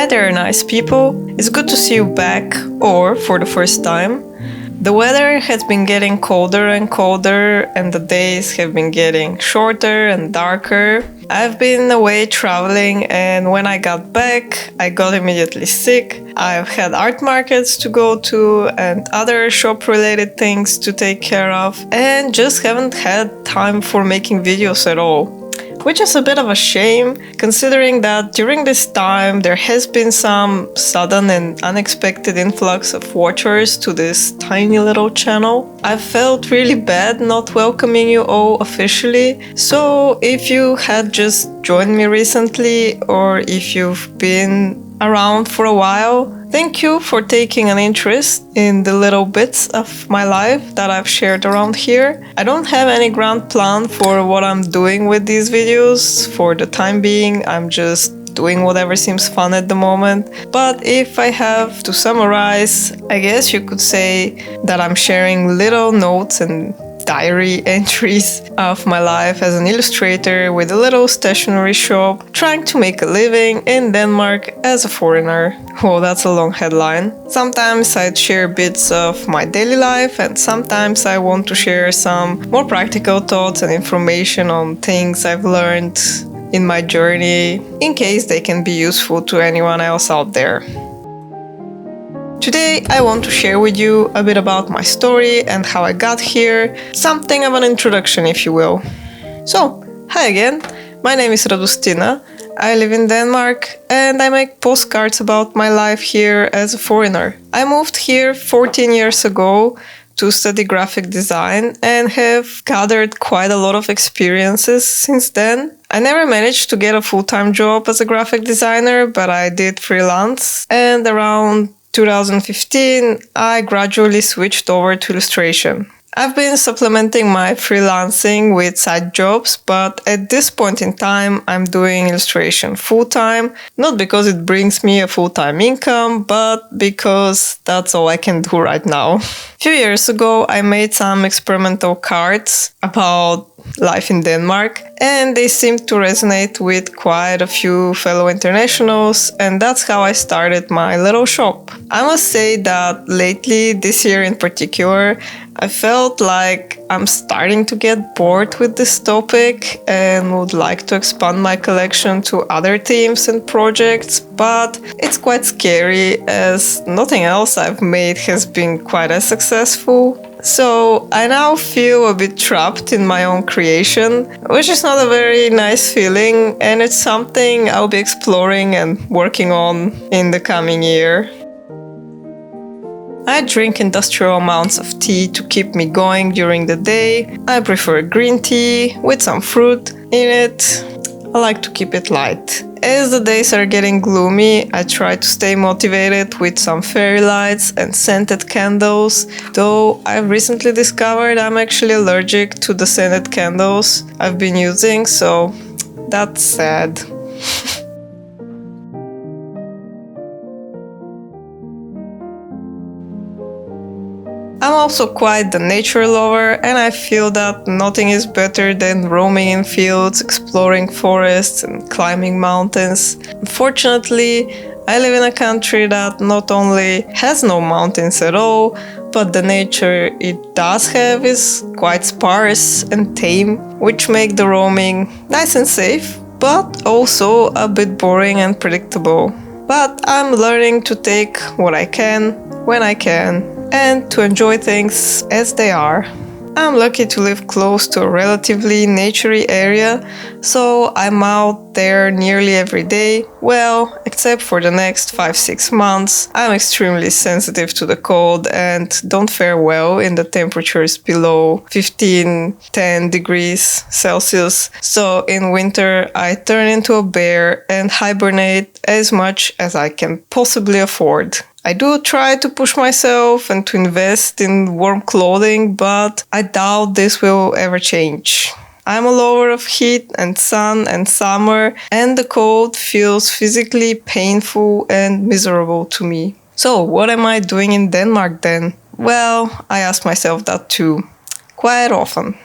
Hi there, nice people. It's good to see you back, or for the first time. The weather has been getting colder and colder, and the days have been getting shorter and darker. I've been away traveling, and when I got back, I got immediately sick. I've had art markets to go to and other shop-related things to take care of, and just haven't had time for making videos at all. Which is a bit of a shame, considering that during this time there has been some sudden and unexpected influx of watchers to this tiny little channel. I felt really bad not welcoming you all officially, so if you had just joined me recently or if you've been around for a while, thank you for taking an interest in the little bits of my life that I've shared around here. I don't have any grand plan for what I'm doing with these videos. For the time being, I'm just doing whatever seems fun at the moment. But if I have to summarize, I guess you could say that I'm sharing little notes and diary entries of my life as an illustrator with a little stationery shop, trying to make a living in Denmark as a foreigner. Oh, that's a long headline. Sometimes I'd share bits of my daily life, and sometimes I want to share some more practical thoughts and information on things I've learned in my journey, in case they can be useful to anyone else out there. Today I want to share with you a bit about my story and how I got here, something of an introduction if you will. So, hi again, my name is Radostina, I live in Denmark and I make postcards about my life here as a foreigner. I moved here 14 years ago to study graphic design and have gathered quite a lot of experiences since then. I never managed to get a full-time job as a graphic designer, but I did freelance, and around 2015, I gradually switched over to illustration. I've been supplementing my freelancing with side jobs, but at this point in time, I'm doing illustration full-time, not because it brings me a full-time income, but because that's all I can do right now. A few years ago, I made some experimental cards about life in Denmark, and they seemed to resonate with quite a few fellow internationals, and that's how I started my little shop. I must say that lately, this year in particular, I felt like I'm starting to get bored with this topic and would like to expand my collection to other themes and projects, but it's quite scary as nothing else I've made has been quite as successful. So I now feel a bit trapped in my own creation, which is not a very nice feeling, and it's something I'll be exploring and working on in the coming year. I drink industrial amounts of tea to keep me going during the day. I prefer green tea with some fruit in it. I like to keep it light. As the days are getting gloomy, I try to stay motivated with some fairy lights and scented candles, though I've recently discovered I'm actually allergic to the scented candles I've been using, so that's sad. I'm also quite the nature lover, and I feel that nothing is better than roaming in fields, exploring forests and climbing mountains. Unfortunately, I live in a country that not only has no mountains at all, but the nature it does have is quite sparse and tame, which make the roaming nice and safe, but also a bit boring and predictable. But I'm learning to take what I can, when I can, and to enjoy things as they are. I'm lucky to live close to a relatively naturey area, so I'm out there nearly every day. Well, except for the next 5-6 months, I'm extremely sensitive to the cold and don't fare well in the temperatures below 15-10 degrees Celsius. So in winter, I turn into a bear and hibernate as much as I can possibly afford. I do try to push myself and to invest in warm clothing, but I doubt this will ever change. I'm a lover of heat and sun and summer, and the cold feels physically painful and miserable to me. So what am I doing in Denmark then? Well, I ask myself that too, quite often.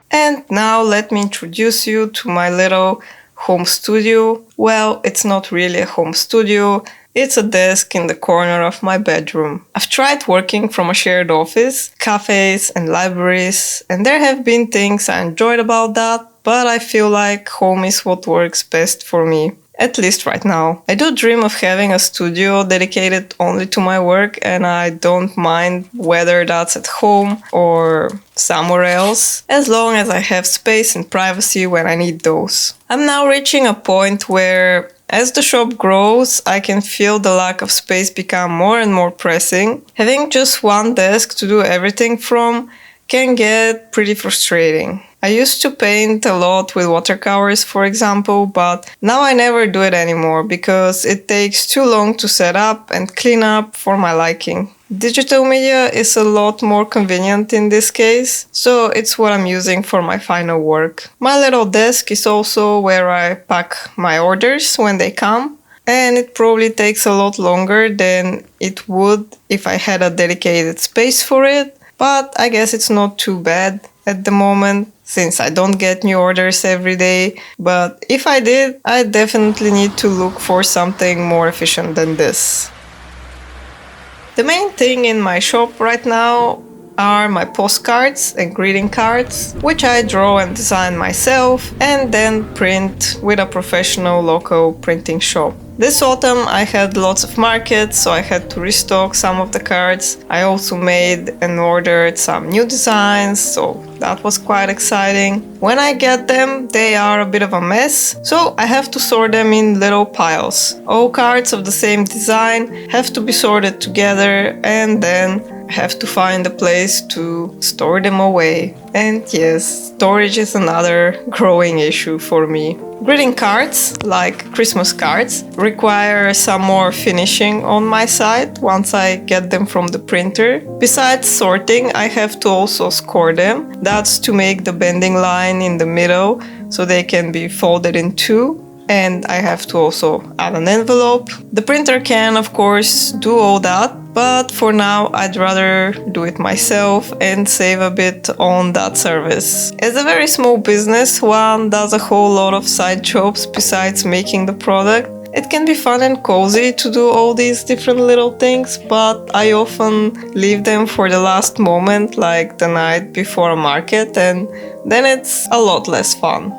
And now let me introduce you to my little home studio. Well, it's not really a home studio. It's a desk in the corner of my bedroom. I've tried working from a shared office, cafes and libraries, and there have been things I enjoyed about that, but I feel like home is what works best for me. At least right now. I do dream of having a studio dedicated only to my work, and I don't mind whether that's at home or somewhere else, as long as I have space and privacy when I need those. I'm now reaching a point where as the shop grows, I can feel the lack of space become more and more pressing. Having just one desk to do everything from can get pretty frustrating. I used to paint a lot with watercolors, for example, but now I never do it anymore because it takes too long to set up and clean up for my liking. Digital media is a lot more convenient in this case, so it's what I'm using for my final work. My little desk is also where I pack my orders when they come, and it probably takes a lot longer than it would if I had a dedicated space for it, but I guess it's not too bad at the moment since I don't get new orders every day. But if I did, I definitely need to look for something more efficient than this. The main thing in my shop right now are my postcards and greeting cards, which I draw and design myself and then print with a professional local printing shop. This autumn I had lots of markets, so I had to restock some of the cards. I also made and ordered some new designs, so that was quite exciting. When I get them, they are a bit of a mess, so I have to sort them in little piles. All cards of the same design have to be sorted together, and then I have to find a place to store them away. And yes, storage is another growing issue for me. Greeting cards, like Christmas cards, require some more finishing on my side once I get them from the printer. Besides sorting, I have to also score them. That's to make the bending line in the middle so they can be folded in two. And I have to also add an envelope. The printer can, of course, do all that, but for now I'd rather do it myself and save a bit on that service. As a very small business, one does a whole lot of side jobs besides making the product. It can be fun and cozy to do all these different little things, but I often leave them for the last moment, like the night before a market, and then it's a lot less fun.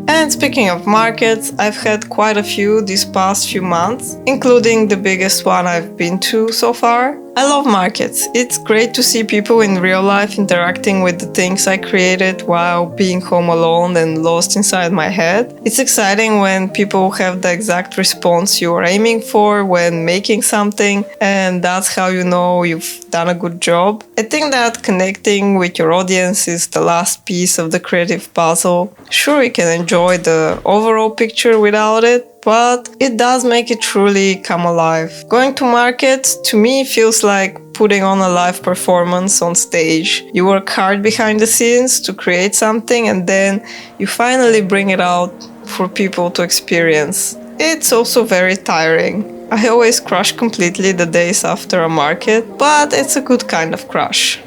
And speaking of markets, I've had quite a few these past few months, including the biggest one I've been to so far. I love markets. It's great to see people in real life interacting with the things I created while being home alone and lost inside my head. It's exciting when people have the exact response you are aiming for when making something, and that's how you know you've done a good job. I think that connecting with your audience is the last piece of the creative puzzle. Sure, you can enjoy the overall picture without it, but it does make it truly come alive. Going to markets, to me, feels like putting on a live performance on stage. You work hard behind the scenes to create something, and then you finally bring it out for people to experience. It's also very tiring. I always crush completely the days after a market, but it's a good kind of crush.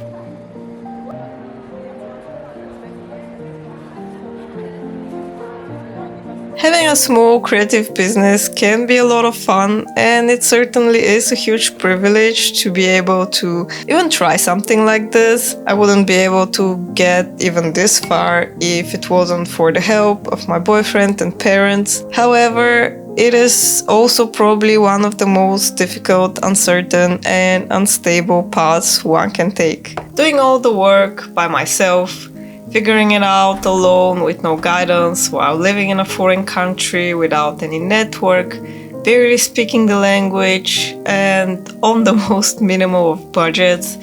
Having a small creative business can be a lot of fun, and it certainly is a huge privilege to be able to even try something like this. I wouldn't be able to get even this far if it wasn't for the help of my boyfriend and parents. However, it is also probably one of the most difficult, uncertain, and unstable paths one can take. Doing all the work by myself, figuring it out alone with no guidance while living in a foreign country without any network, barely speaking the language, and on the most minimal of budgets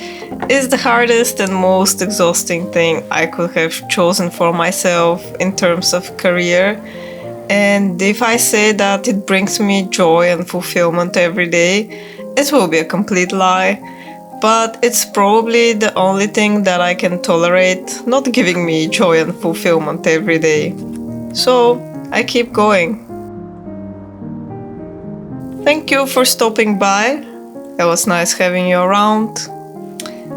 is the hardest and most exhausting thing I could have chosen for myself in terms of career. And if I say that it brings me joy and fulfillment every day, it will be a complete lie. But it's probably the only thing that I can tolerate not giving me joy and fulfillment every day. So I keep going. Thank you for stopping by. It was nice having you around.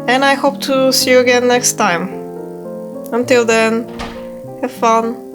and I hope to see you again next time. Until then, have fun.